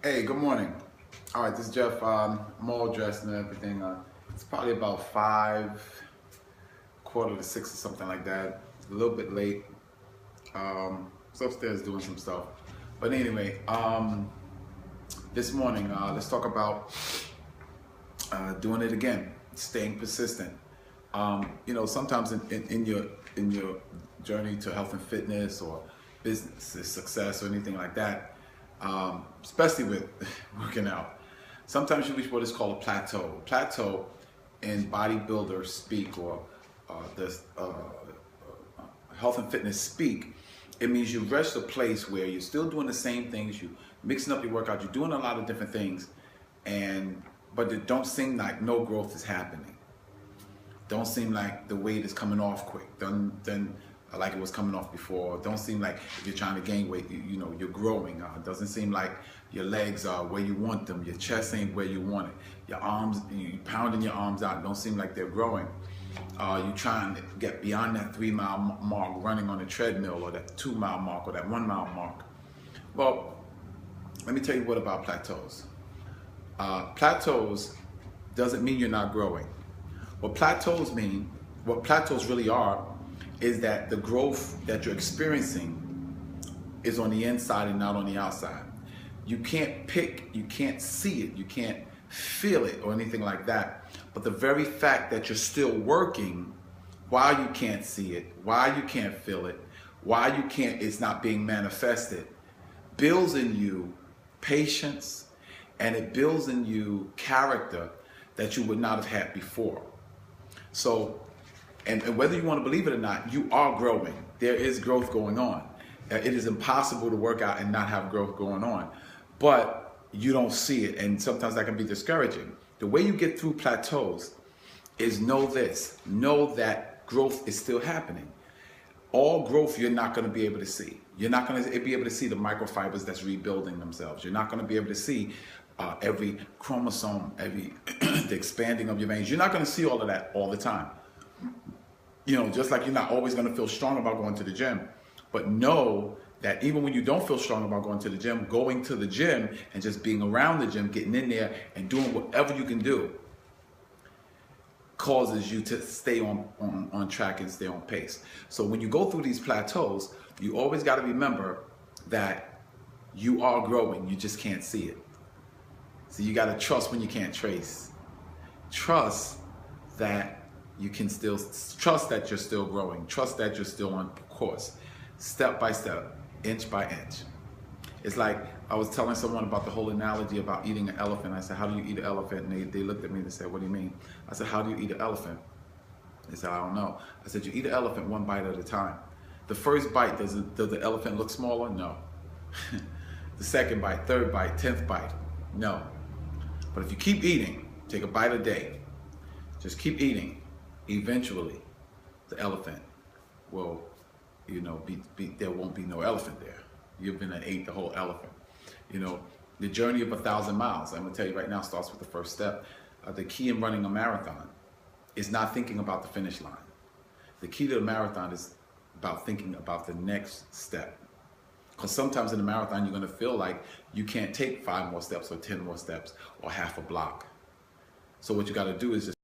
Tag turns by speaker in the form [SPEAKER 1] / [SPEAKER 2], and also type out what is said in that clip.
[SPEAKER 1] Hey, good morning. All right, this is Jeff. I'm all dressed and everything. It's probably about 5, quarter to 6 or something like that. A little bit late. I was upstairs doing some stuff. But anyway, this morning, let's talk about doing it again, staying persistent. Sometimes in your journey to health and fitness or business success or anything like that, especially with working out, sometimes you reach what is called a plateau. Plateau in bodybuilders speak or the health and fitness speak, it means you reach a place where you're still doing the same things, you mixing up your workout, you're doing a lot of different things, but it don't seem like no growth is happening. Don't seem like the weight is coming off quick. Then like it was coming off before. Don't seem like if you're trying to gain weight, you're growing. Doesn't seem like your legs are where you want them. Your chest ain't where you want it. Your arms, you pounding your arms out. Don't seem like they're growing. You trying to get beyond that 3-mile mark running on a treadmill, or that 2-mile mark, or that 1-mile mark. Well, let me tell you what about plateaus. Plateaus doesn't mean you're not growing. What plateaus mean, what plateaus really are, is that the growth that you're experiencing is on the inside and not on the outside. You can't you can't see it, you can't feel it or anything like that. But the very fact that you're still working while you can't see it, while you can't feel it, while it's not being manifested, builds in you patience, and it builds in you character that you would not have had before. So, and whether you want to believe it or not, you are growing. There is growth going on. It is impossible to work out and not have growth going on, but you don't see it, and sometimes that can be discouraging. The way you get through plateaus is know that growth is still happening. All growth you're not going to be able to see. You're not going to be able to see the microfibers that's rebuilding themselves. You're not going to be able to see every chromosome, every the expanding of your veins. You're not going to see all of that all the time. Just like you're not always going to feel strong about going to the gym. But know that even when you don't feel strong about going to the gym, going to the gym and just being around the gym, getting in there and doing whatever you can do causes you to stay on track and stay on pace. So when you go through these plateaus, you always got to remember that you are growing. You just can't see it. So you got to trust when you can't trace. Trust that you can still, trust that you're still growing. Trust that you're still on course, step by step, inch by inch. It's like I was telling someone about the whole analogy about eating an elephant. I said, how do you eat an elephant? And they looked at me and they said, what do you mean? I said, how do you eat an elephant? They said, I don't know. I said, you eat an elephant one bite at a time. The first bite, does the elephant look smaller? No. The second bite, third bite, 10th bite, no. But if you keep eating, take a bite a day, just keep eating, eventually the elephant will, there won't be no elephant there. You've been and ate the whole elephant. The journey of 1,000 miles, I'm gonna tell you right now, starts with the first step. The key in running a marathon is not thinking about the finish line. The key to the marathon is about thinking about the next step. Because sometimes in the marathon, you're gonna feel like you can't take 5 more steps or 10 more steps or half a block. So what you gotta do is just